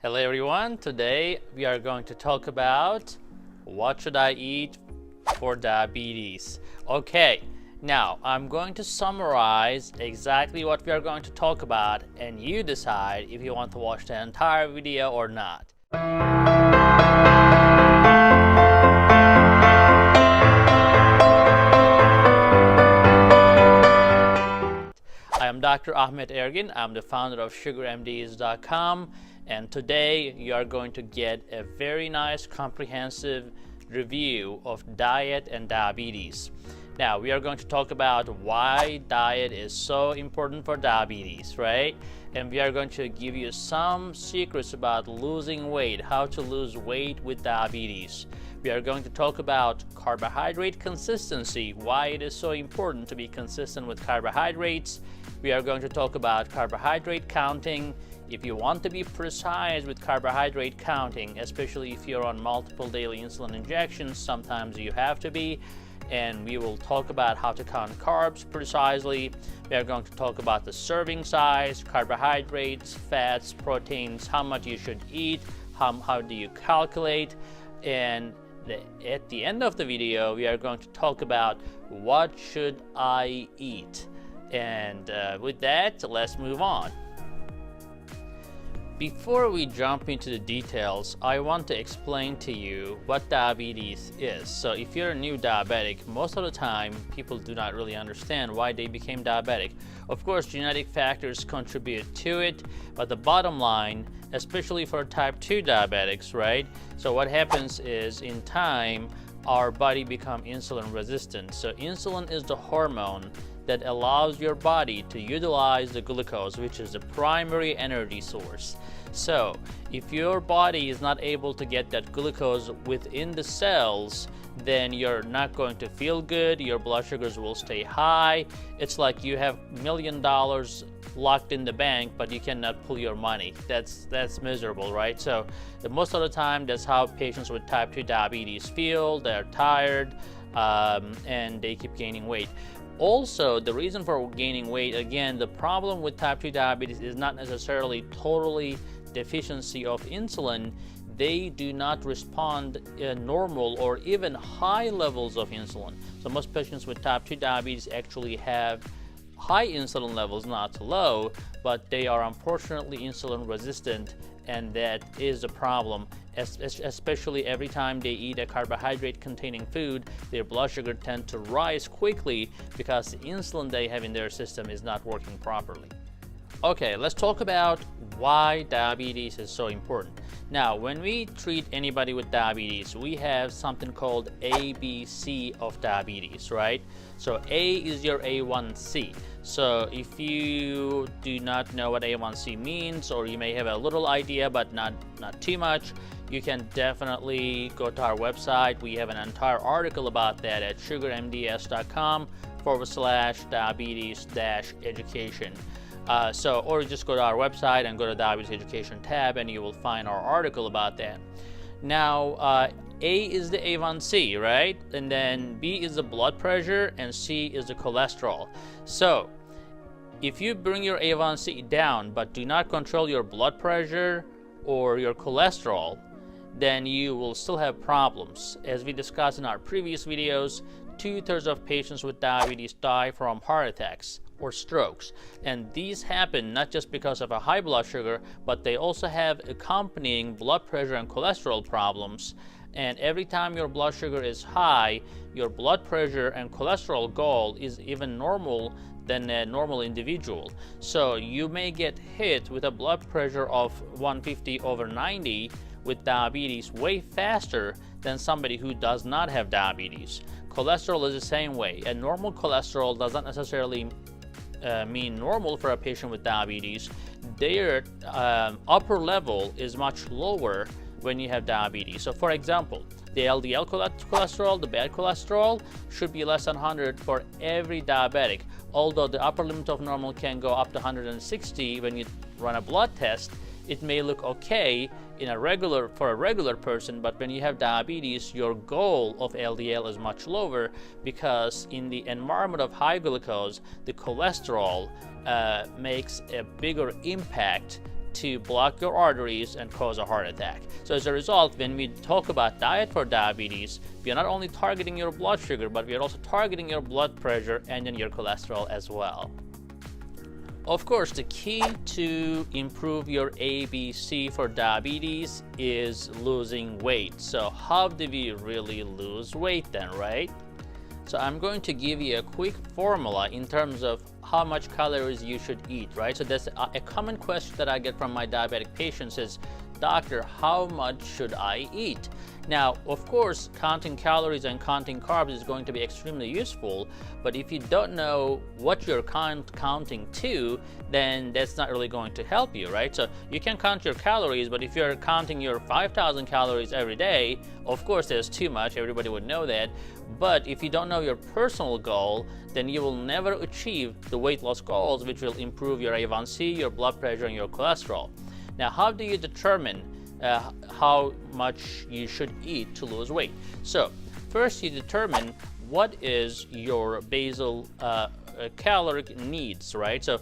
Hello everyone, today we are going to talk about what should I eat for diabetes. Okay, now I'm going to summarize exactly what we are going to talk about and you decide if you want to watch the entire video or not. I am Dr. Ahmet Ergin. I'm the founder of SugarMDs.com. And today you are going to get a very nice comprehensive review of diet and diabetes. Now we are going to talk about why diet is so important for diabetes, right? And we are going to give you some secrets about losing weight, how to lose weight with diabetes. We are going to talk about carbohydrate consistency, why it is so important to be consistent with carbohydrates. We are going to talk about carbohydrate counting. If you want to be precise with carbohydrate counting, especially if you're on multiple daily insulin injections, sometimes you have to be. And we will talk about how to count carbs precisely. We are going to talk about the serving size, carbohydrates, fats, proteins, how much you should eat, how do you calculate. And at the end of the video, we are going to talk about what should I eat. And with that, let's move on. Before we jump into the details, I want to explain to you what diabetes is. So if you're a new diabetic, most of the time people do not really understand why they became diabetic. Of course, genetic factors contribute to it, but the bottom line, especially for type 2 diabetics, right? So what happens is in time, our body becomes insulin resistant. So insulin is the hormone that allows your body to utilize the glucose, which is the primary energy source. So if your body is not able to get that glucose within the cells, then you're not going to feel good, your blood sugars will stay high. It's like you have $1 million locked in the bank, but you cannot pull your money. That's miserable, right? So most of the time, that's how patients with type 2 diabetes feel. They're tired and they keep gaining weight. Also, the reason for gaining weight, again, the problem with type 2 diabetes is not necessarily totally deficiency of insulin. They do not respond normal or even high levels of insulin. So most patients with type 2 diabetes actually have high insulin levels, not low, but they are unfortunately insulin resistant, and that is a problem. Especially every time they eat a carbohydrate containing food, their blood sugar tend to rise quickly because the insulin they have in their system is not working properly. Okay, let's talk about why diabetes is so important. Now, when we treat anybody with diabetes, we have something called ABC of diabetes, right? So A is your A1C. So if you do not know what A1C means, or you may have a little idea but not too much, you can definitely go to our website. We have an entire article about that at sugarmds.com/diabetes-education. Or just go to our website and go to diabetes education tab and you will find our article about that. Now, A is the A1C, right? And then B is the blood pressure and C is the cholesterol. So if you bring your A1C down but do not control your blood pressure or your cholesterol, then you will still have problems. As we discussed in our previous videos, 2/3 of patients with diabetes die from heart attacks or strokes. And these happen not just because of a high blood sugar, but they also have accompanying blood pressure and cholesterol problems. And every time your blood sugar is high, your blood pressure and cholesterol goal is even normal than a normal individual. So you may get hit with a blood pressure of 150/90 with diabetes way faster than somebody who does not have diabetes. Cholesterol is the same way. A normal cholesterol does not necessarily mean normal for a patient with diabetes. Their upper level is much lower when you have diabetes. So for example, the LDL cholesterol, the bad cholesterol, should be less than 100 for every diabetic. Although the upper limit of normal can go up to 160 when you run a blood test, it may look okay for a regular person, but when you have diabetes, your goal of LDL is much lower because in the environment of high glucose, the cholesterol makes a bigger impact to block your arteries and cause a heart attack. So as a result, when we talk about diet for diabetes, we are not only targeting your blood sugar, but we are also targeting your blood pressure and then your cholesterol as well. Of course, the key to improve your ABC for diabetes is losing weight. So how do we really lose weight then, right? So I'm going to give you a quick formula in terms of how much calories you should eat, right? So that's a common question that I get from my diabetic patients is, doctor, how much should I eat? Now, of course, counting calories and counting carbs is going to be extremely useful, but if you don't know what you're counting to, then that's not really going to help you, right? So you can count your calories, but if you're counting your 5,000 calories every day, of course, there's too much. Everybody would know that. But if you don't know your personal goal, then you will never achieve the weight loss goals, which will improve your A1C, your blood pressure, and your cholesterol. Now, how do you determine how much you should eat to lose weight? So first you determine what is your basal caloric needs, right? So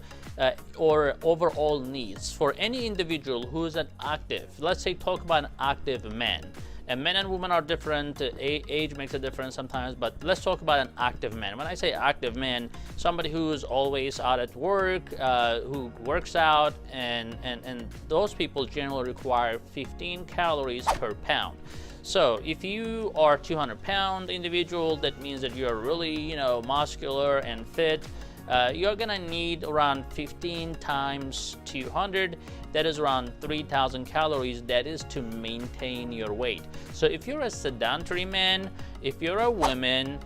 or overall needs for any individual who is an active. Let's say talk about an active man. And men and women are different, age makes a difference sometimes, but let's talk about an active man. When I say active man, somebody who's always out at work, who works out, and those people generally require 15 calories per pound. So if you are 200-pound individual, that means that you're really, muscular and fit. You're gonna need around 15 times 200. That is around 3,000 calories. That is to maintain your weight. So if you're a sedentary man, if you're a woman,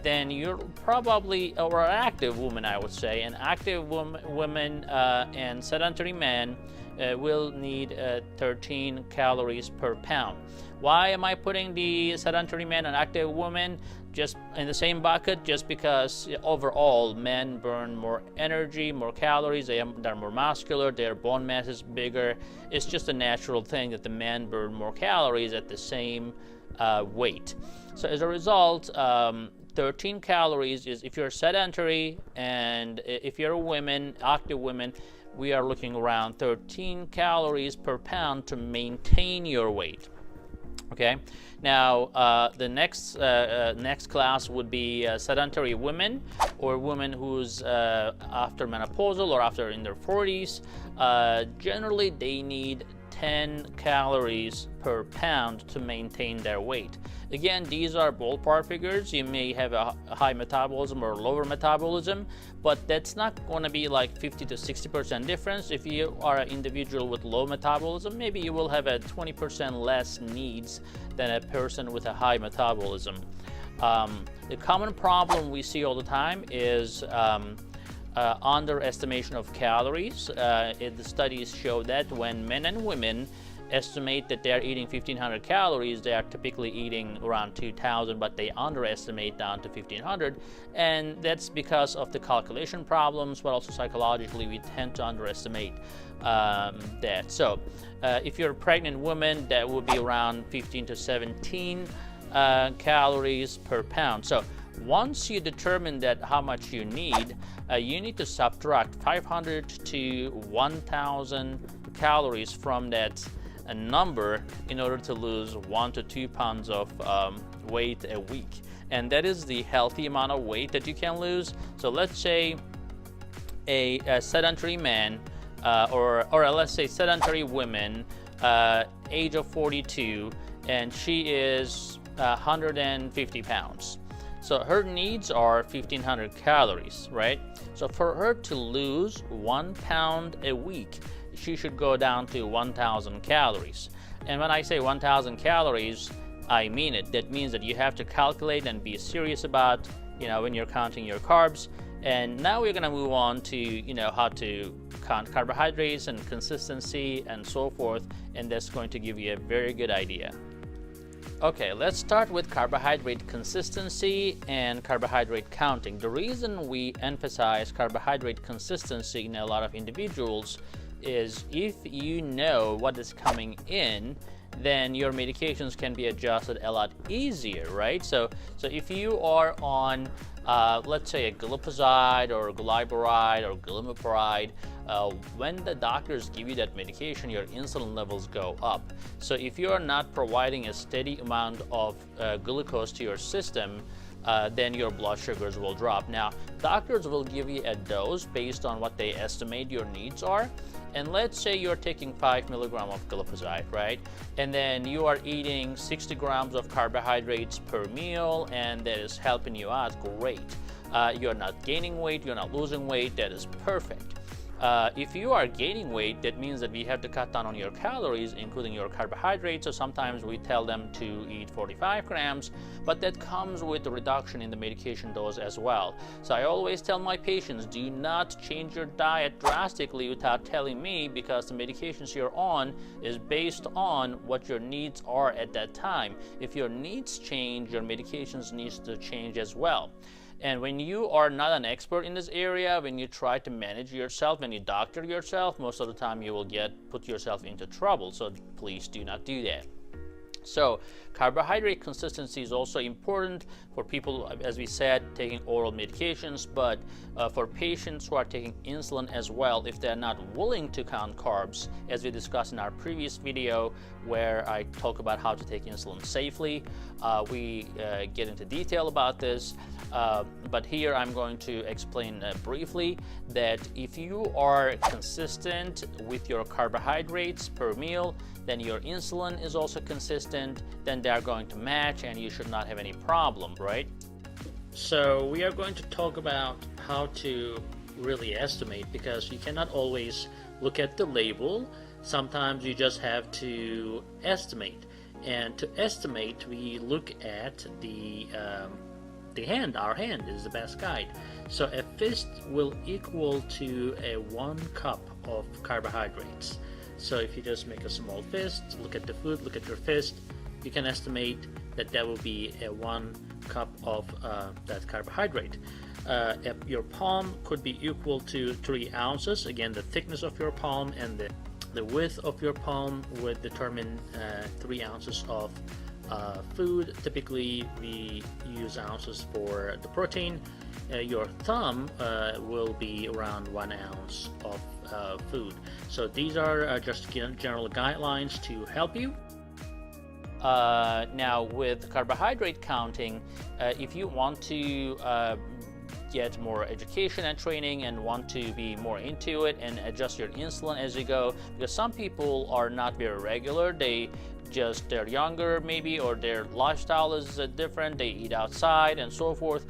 then you're probably, or an active woman, I would say, an active woman and sedentary man will need 13 calories per pound. Why am I putting the sedentary man and active woman just in the same bucket? Just because overall men burn more energy, more calories, they're more muscular, their bone mass is bigger. It's just a natural thing that the men burn more calories at the same weight. So as a result, 13 calories is if you're sedentary, and if you're a woman, active women, we are looking around 13 calories per pound to maintain your weight. Okay, now the next class would be sedentary women, or women who's after menopausal or after in their 40s. Generally, they need 10 calories per pound to maintain their weight. Again, these are ballpark figures. You may have a high metabolism or lower metabolism, but that's not going to be like 50 to 60% difference. If you are an individual with low metabolism, maybe you will have a 20% less needs than a person with a high metabolism. The common problem we see all the time is underestimation of calories. The studies show that when men and women estimate that they're eating 1,500 calories, they are typically eating around 2,000, but they underestimate down to 1,500, and that's because of the calculation problems, but also psychologically we tend to underestimate that. So if you're a pregnant woman, that would be around 15 to 17 calories per pound. So once you determine that how much you need to subtract 500 to 1,000 calories from that number in order to lose 1 to 2 pounds of weight a week. And that is the healthy amount of weight that you can lose. So let's say a sedentary man or let's say sedentary woman, age of 42, and she is 150 pounds. So her needs are 1,500 calories, right? So for her to lose 1 pound a week, she should go down to 1,000 calories. And when I say 1,000 calories, I mean it. That means that you have to calculate and be serious about, when you're counting your carbs. And now we're gonna move on to, how to count carbohydrates and consistency and so forth. And that's going to give you a very good idea. Okay, let's start with carbohydrate consistency and carbohydrate counting. The reason we emphasize carbohydrate consistency in a lot of individuals is if you know what is coming in, then your medications can be adjusted a lot easier, right? So if you are on, let's say, a glipizide or glyburide or glimepiride, when the doctors give you that medication, your insulin levels go up. So if you are not providing a steady amount of glucose to your system, then your blood sugars will drop. Now, doctors will give you a dose based on what they estimate your needs are. And let's say you're taking 5 milligrams of glipizide, right? And then you are eating 60 grams of carbohydrates per meal, and that is helping you out great. You're not gaining weight, you're not losing weight, that is perfect. If you are gaining weight, that means that we have to cut down on your calories, including your carbohydrates. So sometimes we tell them to eat 45 grams, but that comes with a reduction in the medication dose as well. So I always tell my patients, do not change your diet drastically without telling me, because the medications you're on is based on what your needs are at that time. If your needs change, your medications needs to change as well. And when you are not an expert in this area, when you try to manage yourself, when you doctor yourself, most of the time you will put yourself into trouble. So please do not do that. So carbohydrate consistency is also important for people, as we said, taking oral medications, but for patients who are taking insulin as well, if they're not willing to count carbs, as we discussed in our previous video where I talk about how to take insulin safely, we get into detail about this, but here I'm going to explain briefly that if you are consistent with your carbohydrates per meal, then your insulin is also consistent, then they are going to match and you should not have any problem, right? So we are going to talk about how to really estimate, because you cannot always look at the label. Sometimes you just have to estimate. And to estimate, we look at the hand. Our hand is the best guide. So a fist will equal to a 1 cup of carbohydrates. So if you just make a small fist, look at the food, look at your fist, you can estimate that that will be a 1 cup of that carbohydrate. Your palm could be equal to 3 ounces. Again, the thickness of your palm and the width of your palm would determine 3 ounces of food. Typically, we use ounces for the protein. Your thumb will be around 1 ounce of food. So these are just general guidelines to help you. Now with carbohydrate counting, if you want to get more education and training and want to be more into it and adjust your insulin as you go, because some people are not very regular, they're younger maybe, or their lifestyle is different, they eat outside and so forth,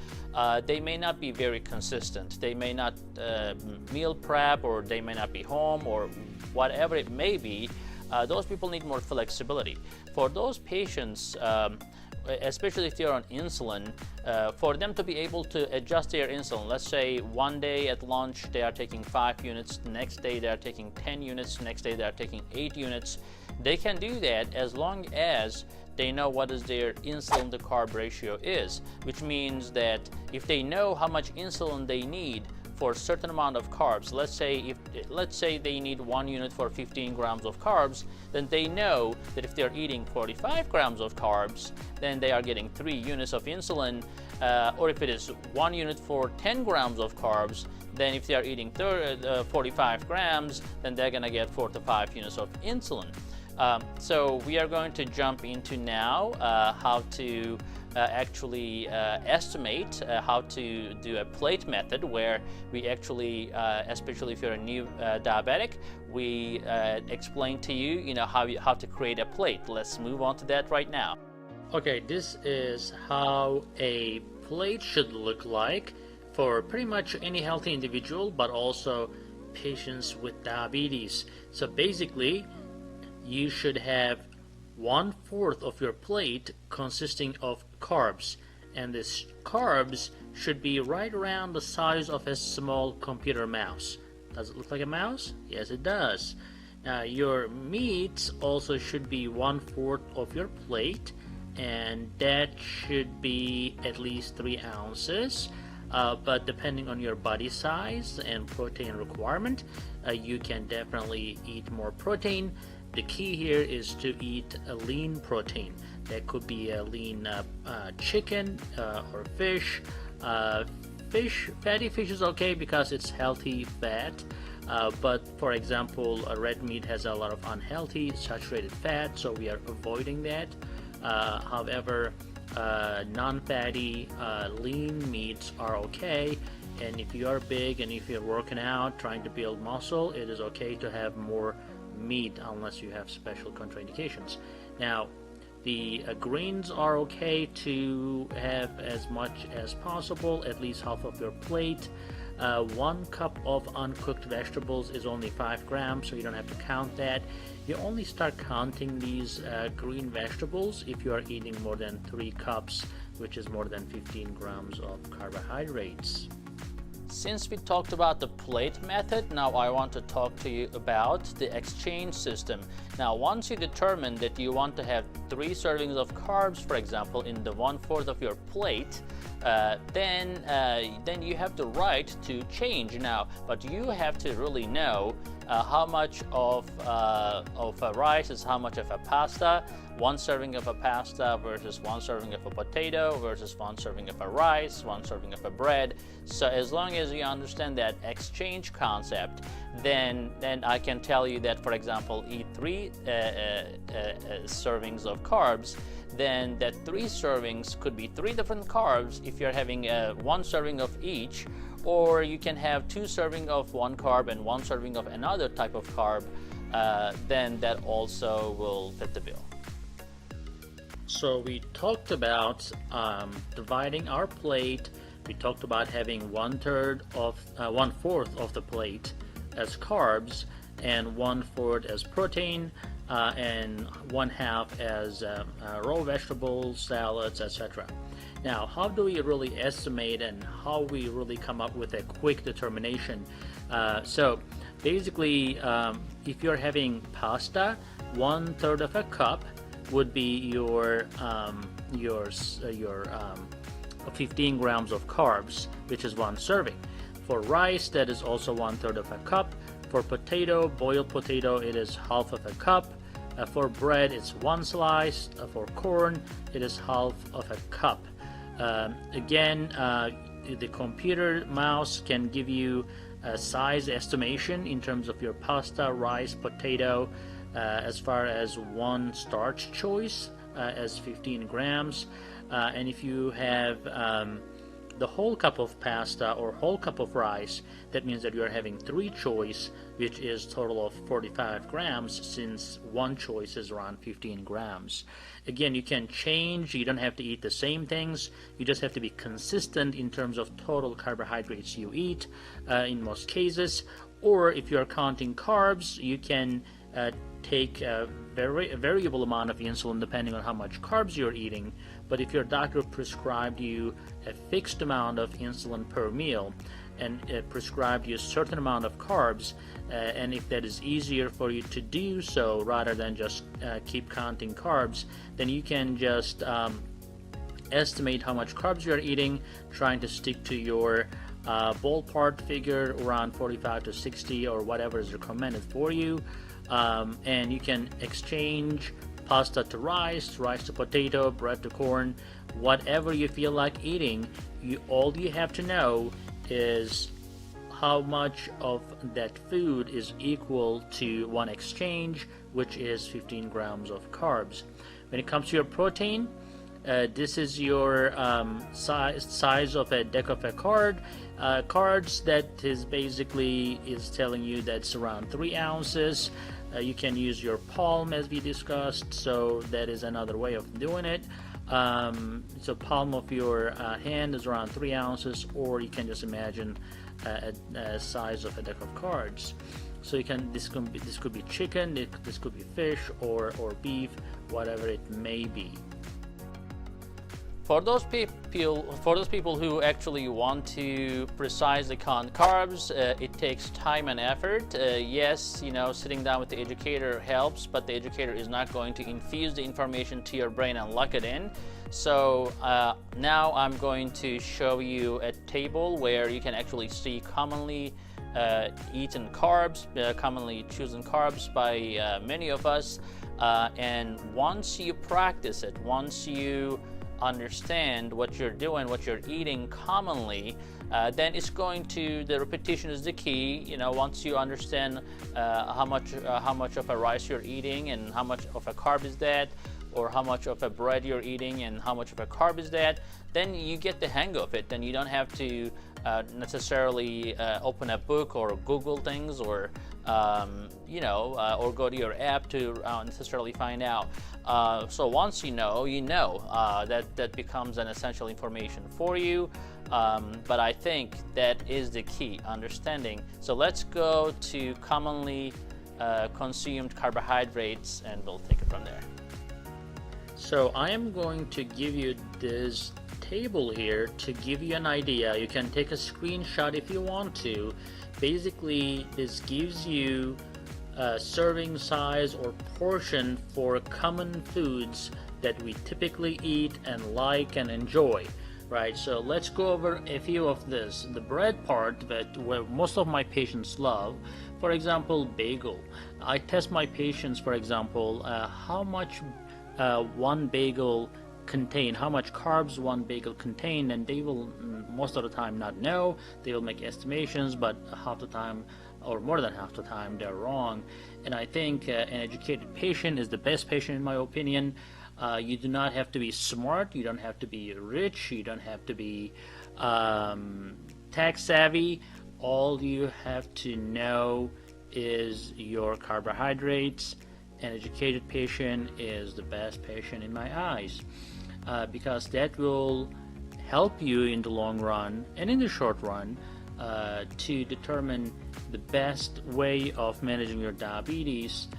they may not be very consistent, they may not meal prep, or they may not be home, or whatever it may be. Those people need more flexibility. For those patients, especially if they're on insulin, for them to be able to adjust their insulin, let's say one day at lunch they are taking 5 units, next day they are taking 10 units, next day they are taking 8 units, they can do that as long as they know what is their insulin to carb ratio is, which means that if they know how much insulin they need for a certain amount of carbs, let's say they need 1 unit for 15 grams of carbs, then they know that if they're eating 45 grams of carbs, then they are getting 3 units of insulin, or if it is 1 unit for 10 grams of carbs, then if they are eating 45 grams, then they're gonna get 4 to 5 units of insulin. So we are going to jump into now how to actually estimate, how to do a plate method, where we actually, especially if you're a new diabetic, we explain to you, how to create a plate. Let's move on to that right now. Okay, this is how a plate should look like for pretty much any healthy individual, but also patients with diabetes. So basically, you should have 1/4 of your plate consisting of carbs, and these carbs should be right around the size of a small computer mouse. Does it look like a mouse? Yes, it does. Now your meats also should be 1/4 of your plate, and that should be at least 3 ounces. But depending on your body size and protein requirement, you can definitely eat more protein. The key here is to eat a lean protein. That could be a lean chicken or fish. Fatty fish is okay because it's healthy fat. But for example, red meat has a lot of unhealthy saturated fat, so we are avoiding that. However, non-fatty lean meats are okay, and if you are big and if you're working out trying to build muscle, it is okay to have more meat unless you have special contraindications. Now, the greens are okay to have as much as possible, at least half of your plate. 1 cup of uncooked vegetables is only 5 grams, so you don't have to count that. You only start counting these green vegetables if you are eating more than 3 cups, which is more than 15 grams of carbohydrates. Since we talked about the plate method, now I want to talk to you about the exchange system. Now, once you determine that you want to have 3 servings of carbs, for example, in the 1/4 of your plate, then you have the right to change now. But you have to really know how much of a rice is how much of a pasta. 1 serving of a pasta versus 1 serving of a potato versus 1 serving of a rice, 1 serving of a bread. So as long as you understand that exchange concept, then I can tell you that, for example, eat 3 servings of carbs. Then that 3 servings could be 3 different carbs if you're having 1 serving of each, or you can have 2 servings of 1 carb and 1 serving of another type of carb. Then that also will fit the bill. So we talked about dividing our plate. We talked about having 1/4 of the plate as carbs and 1/4 as protein, and 1/2 as raw vegetables, salads, etc. Now, how do we really estimate and how we really come up with a quick determination? So basically, if you're having pasta, 1/3 of a cup would be your 15 grams of carbs, which is 1 serving. For rice, that is also 1/3 of a cup. For potato, boiled potato, it is 1/2 of a cup. For bread, it's 1 slice. For corn, it is 1/2 of a cup. Again, the computer mouse can give you a size estimation in terms of your pasta, rice, potato, as far as 1 starch choice as 15 grams. And if you have the whole cup of pasta or whole cup of rice, that means that you are having 3 choice, which is total of 45 grams, since 1 choice is around 15 grams. Again, you can change. You don't have to eat the same things. You just have to be consistent in terms of total carbohydrates you eat in most cases. Or if you are counting carbs, you can take a variable amount of insulin depending on how much carbs you're eating. But if your doctor prescribed you a fixed amount of insulin per meal and prescribed you a certain amount of carbs, and if that is easier for you to do so rather than just keep counting carbs, then you can just estimate how much carbs you're eating, trying to stick to your ballpark figure around 45 to 60 or whatever is recommended for you. And you can exchange pasta to rice, rice to potato, bread to corn, whatever you feel like eating. All you have to know is how much of that food is equal to 1 exchange, which is 15 grams of carbs. When it comes to your protein, this is your size of a deck of a cards that is basically telling you that's around 3 ounces. You can use your palm as we discussed, so that is another way of doing it. So palm of your hand is around 3 ounces, or you can just imagine a size of a deck of cards. So you can this could be chicken, this could be fish or beef, whatever it may be. For those people who actually want to precisely count carbs, it takes time and effort. Yes, sitting down with the educator helps, but the educator is not going to infuse the information to your brain and lock it in. So now I'm going to show you a table where you can actually see commonly eaten carbs, commonly chosen carbs by many of us. And once you practice it, once you understand what you're doing, what you're eating commonly, then it's going to, the repetition is the key. You know, once you understand how much of a rice you're eating and how much of a carb is that, or how much of a bread you're eating and how much of a carb is that, then you get the hang of it. Then you don't have to necessarily open a book or Google things, or or go to your app to necessarily find out. So once you know, that becomes an essential information for you. But I think that is the key, understanding. So let's go to commonly consumed carbohydrates, and we'll take it from there. So I am going to give you this table here to give you an idea. You can take a screenshot if you want to. Basically, this gives you a serving size or portion for common foods that we typically eat and like and enjoy. Right, so let's go over a few of this. The bread part, that where most of my patients love, for example, bagel. I test my patients, for example, how much one bagel contain, how much carbs one bagel contain, and they will most of the time not know. They will make estimations, but half the time, or more than half the time, they're wrong. And I think an educated patient is the best patient in my opinion. You do not have to be smart, you don't have to be rich, you don't have to be tech savvy. All you have to know is your carbohydrates. An educated patient is the best patient in my eyes, because that will help you in the long run and in the short run to determine the best way of managing your diabetes,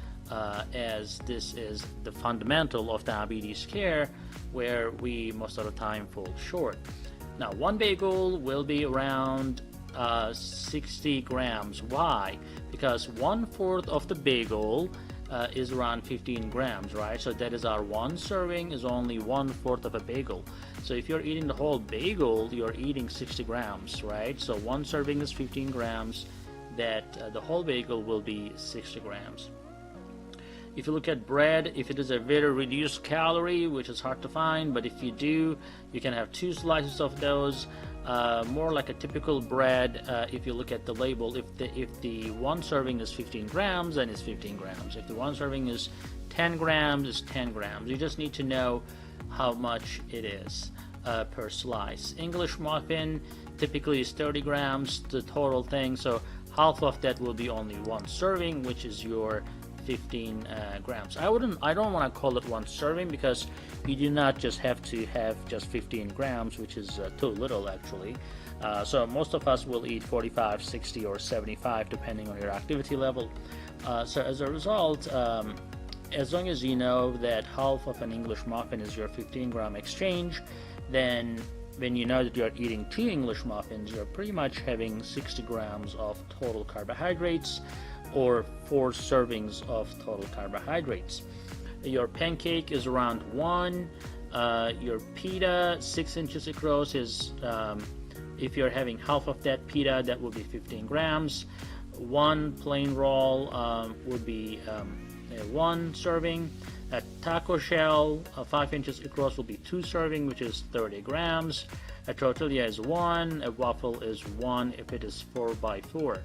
as this is the fundamental of diabetes care, where we most of the time fall short. Now, one bagel will be around 60 grams. Why? Because 1/4 of the bagel is around 15 grams, right? So that is our one serving is only 1/4 of a bagel. So if you're eating the whole bagel, you're eating 60 grams, right? So one serving is 15 grams, that the whole bagel will be 60 grams. If you look at bread, if it is a very reduced calorie, which is hard to find, but if you do, you can have 2 slices of those. More like a typical bread. If you look at the label, if the one serving is 15 grams, then it's 15 grams. If the one serving is 10 grams, it's 10 grams. You just need to know how much it is per slice. English muffin typically is 30 grams, the total thing. So half of that will be only one serving, which is your 15 grams. I don't want to call it one serving, because you do not just have to have just 15 grams, which is too little actually. So most of us will eat 45, 60, or 75 depending on your activity level. So as a result, as long as you know that half of an English muffin is your 15-gram exchange, then when you know that you're eating 2 English muffins, you're pretty much having 60 grams of total carbohydrates, or 4 servings of total carbohydrates. Your pancake is around 1. Your pita, 6 inches across, is if you're having half of that pita, that will be 15 grams. One plain roll would be 1 serving. A taco shell, 5 inches across, will be 2 serving, which is 30 grams. A tortilla is 1. A waffle is 1 if it is 4x4.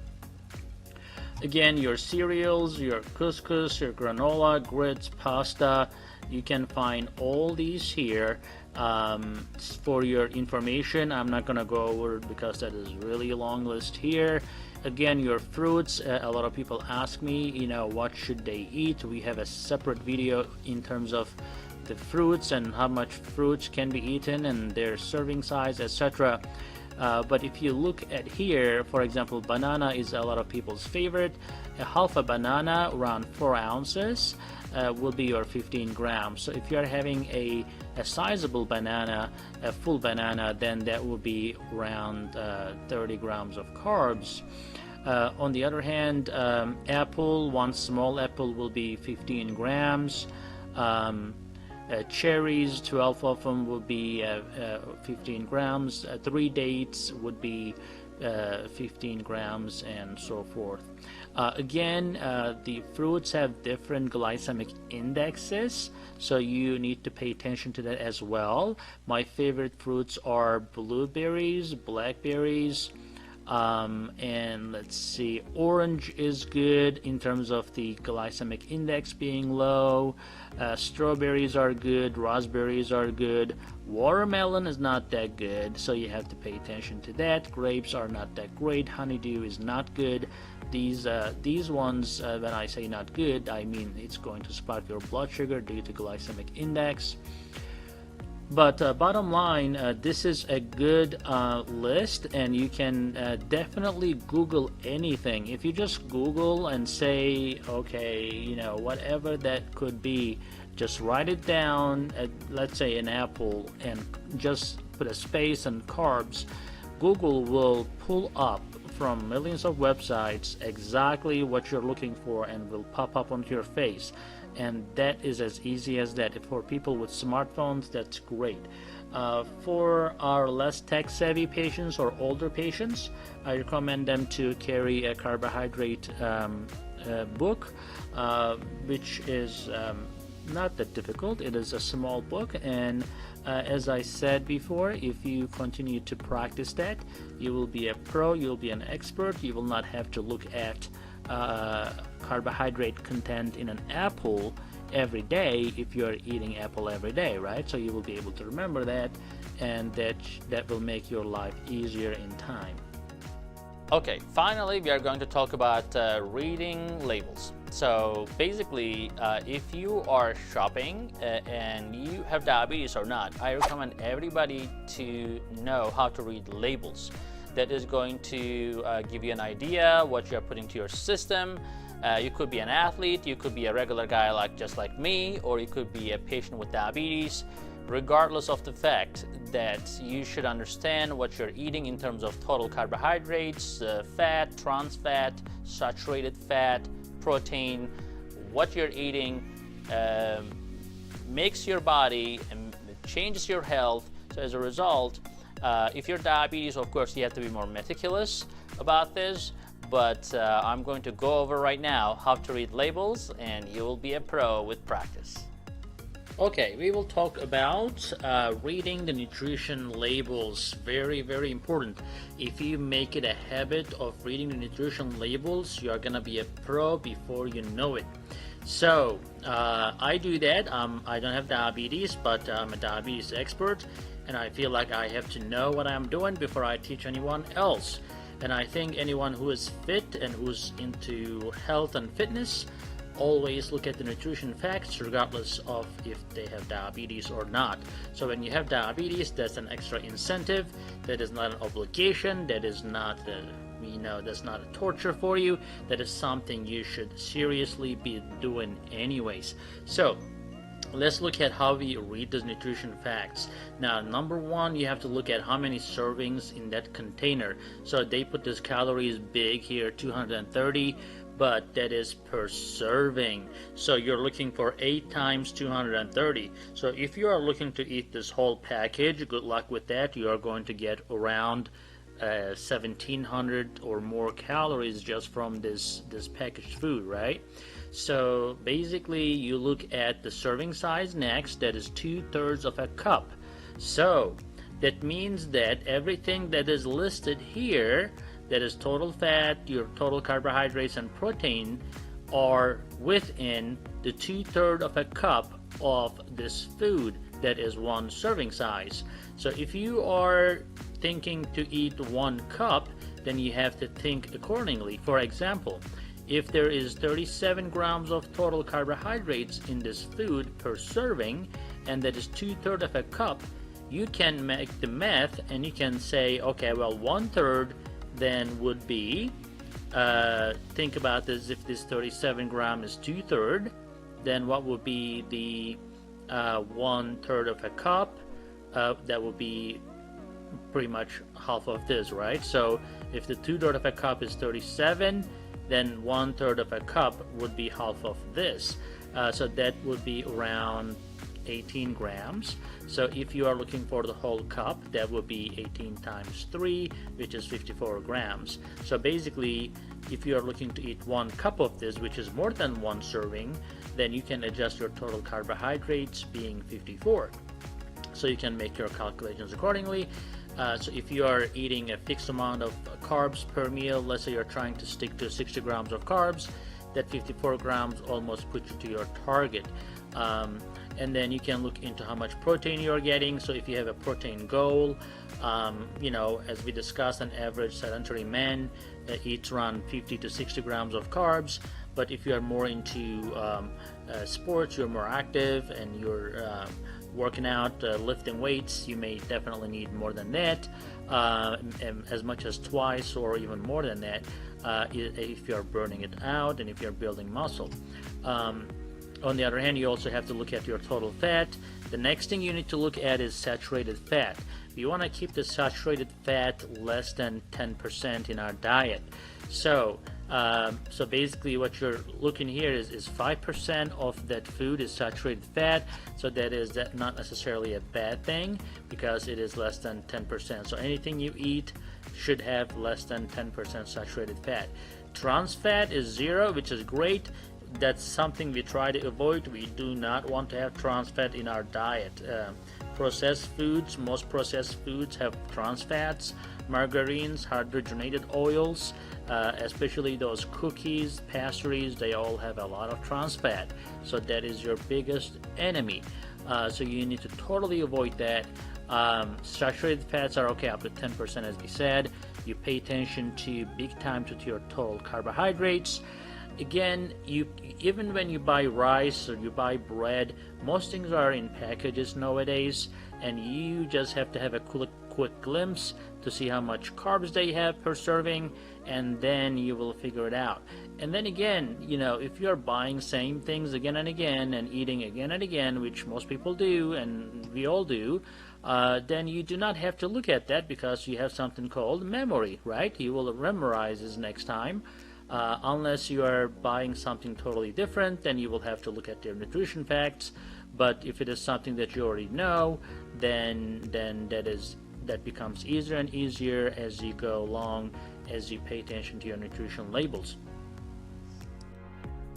Again, your cereals, your couscous, your granola, grits, pasta, you can find all these here for your information. I'm not going to go over it because that is really a long list here. Again, your fruits, a lot of people ask me, what should they eat? We have a separate video in terms of the fruits and how much fruits can be eaten and their serving size, etc. But if you look at here, for example, banana is a lot of people's favorite. A half a banana, around 4 ounces, will be your 15 grams. So if you're having a sizable banana, a full banana, then that will be around 30 grams of carbs. On the other hand, apple, 1 small apple will be 15 grams. Cherries, 12 of them will be 15 grams. 3 dates would be 15 grams and so forth. Again, the fruits have different glycemic indexes, so you need to pay attention to that as well. My favorite fruits are blueberries, blackberries, and let's see, orange is good in terms of the glycemic index being low. Strawberries are good, raspberries are good, watermelon is not that good, so you have to pay attention to that. Grapes are not that great, honeydew is not good. These ones, when I say not good, I mean it's going to spike your blood sugar due to glycemic index. But bottom line, this is a good list, and you can definitely Google anything. If you just Google and say, okay, you know, whatever that could be, just write it down, let's say an apple, and just put a space and carbs. Google will pull up from millions of websites exactly what you're looking for and will pop up onto your face. And that is as easy as that. For people with smartphones, that's great. For our less tech savvy patients or older patients, I recommend them to carry a carbohydrate book, which is not that difficult. It is a small book, and as I said before, if you continue to practice that, you will be a pro, you'll be an expert. You will not have to look at carbohydrate content in an apple every day if you're eating apple every day, right? So you will be able to remember that, and that will make your life easier in time. Okay, finally we are going to talk about reading labels. So basically, if you are shopping and you have diabetes or not, I recommend everybody to know how to read labels. That is going to give you an idea what you're putting to your system. You could be an athlete, you could be a regular guy just like me, or you could be a patient with diabetes. Regardless of the fact that you should understand what you're eating in terms of total carbohydrates, fat, trans fat, saturated fat, protein. What you're eating makes your body and changes your health. So as a result, if you're diabetes, of course, you have to be more meticulous about this, but I'm going to go over right now how to read labels, and you will be a pro with practice. Okay, we will talk about reading the nutrition labels. Very, very important. If you make it a habit of reading the nutrition labels, you are going to be a pro before you know it. So, I do that. I don't have diabetes, but I'm a diabetes expert, and I feel like I have to know what I'm doing before I teach anyone else. And I think anyone who is fit and who's into health and fitness always look at the nutrition facts regardless of if they have diabetes or not. So when you have diabetes, that's an extra incentive. That is not an obligation. That is not that's not a torture for you. That is something you should seriously be doing anyways. So let's look at how we read those nutrition facts. Now, number one, you have to look at how many servings in that container. So they put this calories big here, 230, but that is per serving. So you're looking for 8 times 230. So if you are looking to eat this whole package, good luck with that. You are going to get around 1,700 or more calories just from this packaged food, right? So basically, you look at the serving size next. That is 2/3 of a cup. So that means that everything that is listed here, that is total fat, your total carbohydrates and protein, are within the 2/3 of a cup of this food. That is one serving size. So if you are thinking to eat 1 cup, then you have to think accordingly. For example, if there is 37 grams of total carbohydrates in this food per serving, and that is 2/3 of a cup, you can make the math and you can say, okay, well, 1/3 then would be, think about this, if this 37 gram is 2/3, then what would be the 1/3 of a cup? That would be pretty much half of this, right? So if the 2/3 of a cup is 37, then 1/3 of a cup would be half of this. So that would be around 18 grams. So if you are looking for the whole cup, that would be 18 times 3, which is 54 grams. So basically, if you are looking to eat 1 cup of this, which is more than 1 serving, then you can adjust your total carbohydrates being 54. So you can make your calculations accordingly. So if you are eating a fixed amount of carbs per meal, let's say you're trying to stick to 60 grams of carbs, that 54 grams almost puts you to your target. And then you can look into how much protein you're getting. So if you have a protein goal, as we discussed, an average sedentary man eats around 50 to 60 grams of carbs. But if you are more into sports, you're more active, and you're working out, lifting weights, you may definitely need more than that, as much as twice or even more than that, if you're burning it out and if you're building muscle. On the other hand, you also have to look at your total fat. The next thing you need to look at is saturated fat. We want to keep the saturated fat less than 10% in our diet. So basically what you're looking here is 5% of that food is saturated fat. So that is not necessarily a bad thing, because it is less than 10%. So anything you eat should have less than 10% saturated fat. Trans fat is 0, which is great. That's something we try to avoid. We do not want to have trans fat in our diet. Processed foods, most processed foods have trans fats. Margarines, hydrogenated oils, especially those cookies, pastries, they all have a lot of trans fat. So that is your biggest enemy. So you need to totally avoid that. Saturated fats are okay up to 10%, as we said. You pay attention to big time to your total carbohydrates. Again, even when you buy rice or you buy bread, most things are in packages nowadays, and you just have to have a quick glimpse to see how much carbs they have per serving, and then you will figure it out. And then again, if you're buying same things again and again and eating again and again, which most people do and we all do, then you do not have to look at that, because you have something called memory, right? You will memorize this next time. Unless you are buying something totally different, then you will have to look at their nutrition facts. But if it is something that you already know, then that becomes easier and easier as you go along, as you pay attention to your nutrition labels.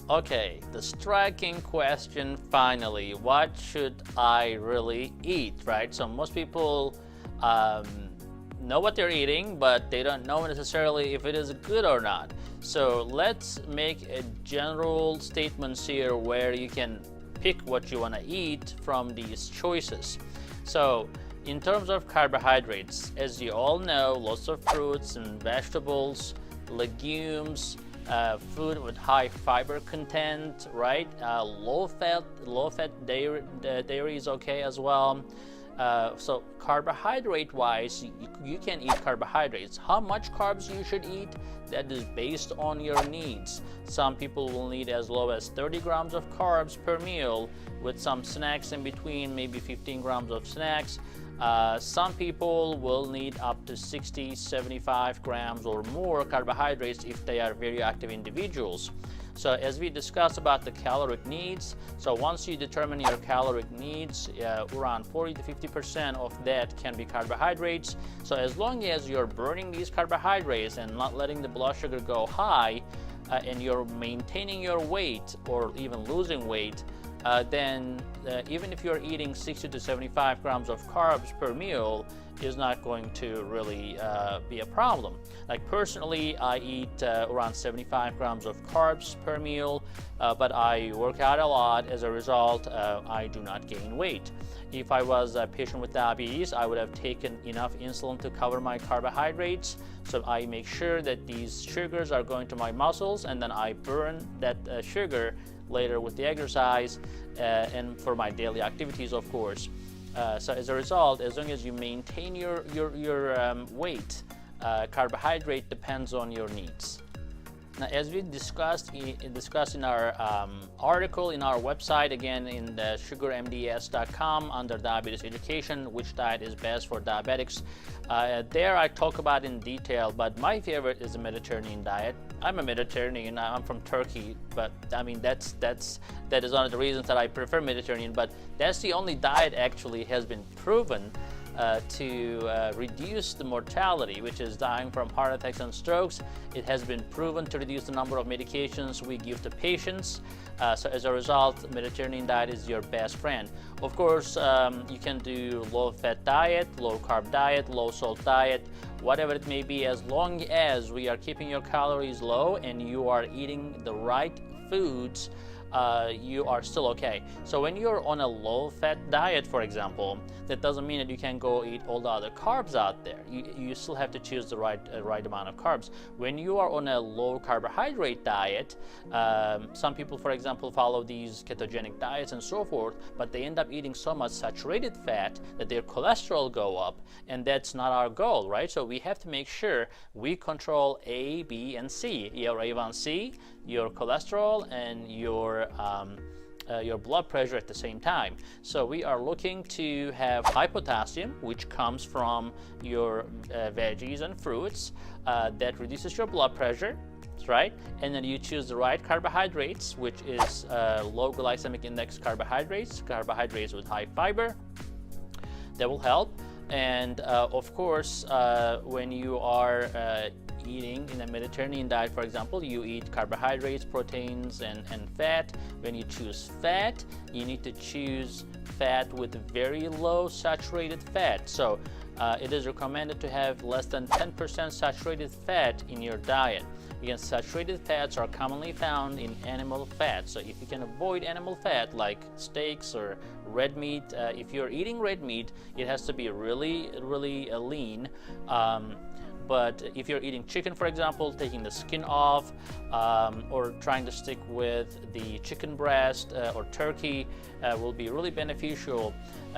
Okay, the striking question finally, what should I really eat, right? So most people know what they're eating, but they don't know necessarily if it is good or not. So let's make a general statements here where you can pick what you want to eat from these choices. So in terms of carbohydrates, as you all know, lots of fruits and vegetables, legumes, food with high fiber content, right? Low fat dairy is okay as well. So carbohydrate wise, you can eat carbohydrates. How much carbs you should eat, that is based on your needs. Some people will need as low as 30 grams of carbs per meal, with some snacks in between, maybe 15 grams of snacks. Some people will need up to 60, 75 grams or more carbohydrates if they are very active individuals. So as we discussed about the caloric needs, so once you determine your caloric needs, around 40 to 50% of that can be carbohydrates. So as long as you're burning these carbohydrates and not letting the blood sugar go high, and you're maintaining your weight or even losing weight, then even if you're eating 60 to 75 grams of carbs per meal, is not going to really be a problem. Like personally, I eat around 75 grams of carbs per meal, but I work out a lot. As a result, I do not gain weight. If I was a patient with diabetes, I would have taken enough insulin to cover my carbohydrates. So I make sure that these sugars are going to my muscles, and then I burn that sugar later with the exercise and for my daily activities, of course. So as a result, as long as you maintain your weight, carbohydrate depends on your needs. Now, as we discussed in our article in our website, again in the sugarmds.com under diabetes education, which diet is best for diabetics, there I talk about in detail, but my favorite is the Mediterranean diet. I'm a Mediterranean. I'm from Turkey, but I mean that is one of the reasons that I prefer Mediterranean. But that's the only diet actually has been proven to reduce the mortality, which is dying from heart attacks and strokes. It has been proven to reduce the number of medications we give to patients. So as a result, Mediterranean diet is your best friend. Of course, you can do low-fat diet, low-carb diet, low-salt diet, whatever it may be, as long as we are keeping your calories low and you are eating the right foods, you are still okay. So when you're on a low-fat diet, for example, that doesn't mean that you can go eat all the other carbs out there. You still have to choose the right amount of carbs. When you are on a low carbohydrate diet, some people, for example, follow these ketogenic diets and so forth, but they end up eating so much saturated fat that their cholesterol go up, and that's not our goal, right? So we have to make sure we control A, B, and C. Your A1C, your cholesterol, and your blood pressure at the same time. So we are looking to have high potassium, which comes from your veggies and fruits, that reduces your blood pressure, right? And then you choose the right carbohydrates, which is low glycemic index carbohydrates with high fiber. That will help. And of course, when you are eating in a Mediterranean diet, for example, you eat carbohydrates, proteins, and fat. When you choose fat, you need to choose fat with very low saturated fat. So it is recommended to have less than 10% saturated fat in your diet. Again, saturated fats are commonly found in animal fat. So if you can avoid animal fat like steaks or red meat, if you're eating red meat, it has to be really lean. But if you're eating chicken, for example, taking the skin off, or trying to stick with the chicken breast or turkey will be really beneficial.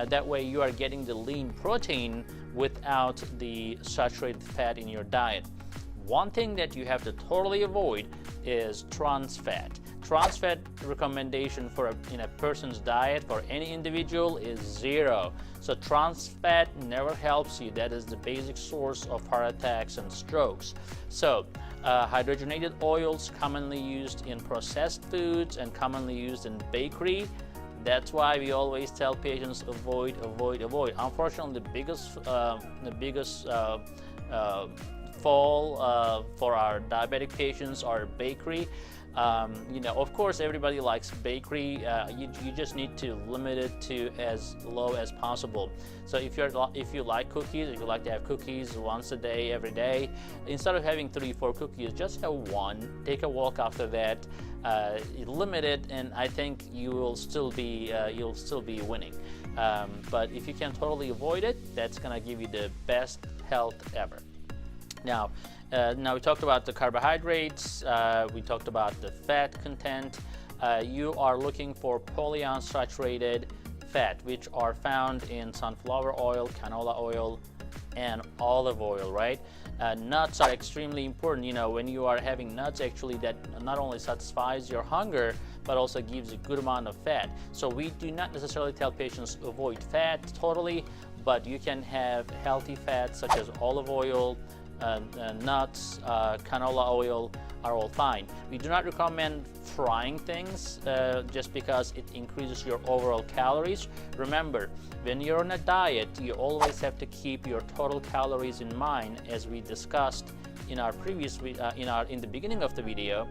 That way you are getting the lean protein without the saturated fat in your diet. One thing that you have to totally avoid is trans fat. Trans fat recommendation in a person's diet for any individual is 0. So trans fat never helps you. That is the basic source of heart attacks and strokes. So hydrogenated oils commonly used in processed foods and commonly used in bakery. That's why we always tell patients avoid. Unfortunately, the biggest fall for our diabetic patients are bakery. Of course, everybody likes bakery. You just need to limit it to as low as possible. So if you like cookies, if you like to have cookies once a day, every day, instead of having 3-4 cookies, just have one. Take a walk after that. Limit it, and I think you'll still be winning. But if you can totally avoid it, that's gonna give you the best health ever. Now we talked about the carbohydrates, we talked about the fat content. You are looking for polyunsaturated fat, which are found in sunflower oil, canola oil, and olive oil, right? Nuts are extremely important. When you are having nuts, actually, that not only satisfies your hunger, but also gives a good amount of fat. So we do not necessarily tell patients avoid fat totally, but you can have healthy fats such as olive oil, nuts, canola oil are all fine. We do not recommend frying things just because it increases your overall calories. Remember, when you're on a diet, you always have to keep your total calories in mind, as we discussed in our previous in the beginning of the video.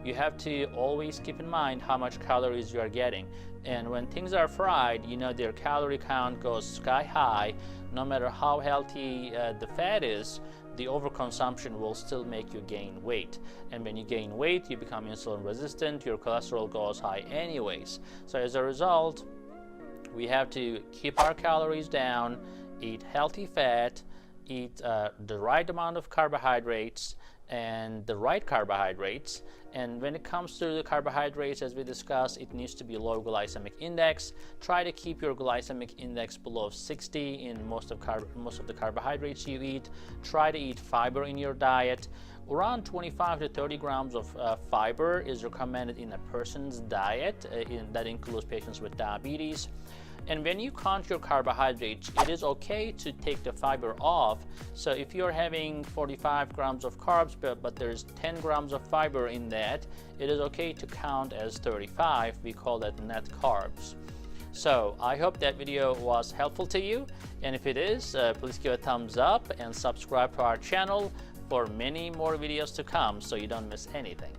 You have to always keep in mind how much calories you are getting. And when things are fried, their calorie count goes sky high. No matter how healthy the fat is, the overconsumption will still make you gain weight. And when you gain weight, you become insulin resistant, your cholesterol goes high anyways. So as a result, we have to keep our calories down, eat healthy fat, eat the right amount of carbohydrates and the right carbohydrates, And when it comes to the carbohydrates, as we discussed, it needs to be low glycemic index. Try to keep your glycemic index below 60 in most of the carbohydrates you eat. Try to eat fiber in your diet. Around 25 to 30 grams of fiber is recommended in a person's diet. That includes patients with diabetes. And when you count your carbohydrates, it is okay to take the fiber off. So if you're having 45 grams of carbs, but there's 10 grams of fiber in that, it is okay to count as 35. We call that net carbs. So I hope that video was helpful to you. And if it is, please give a thumbs up and subscribe to our channel for many more videos to come so you don't miss anything.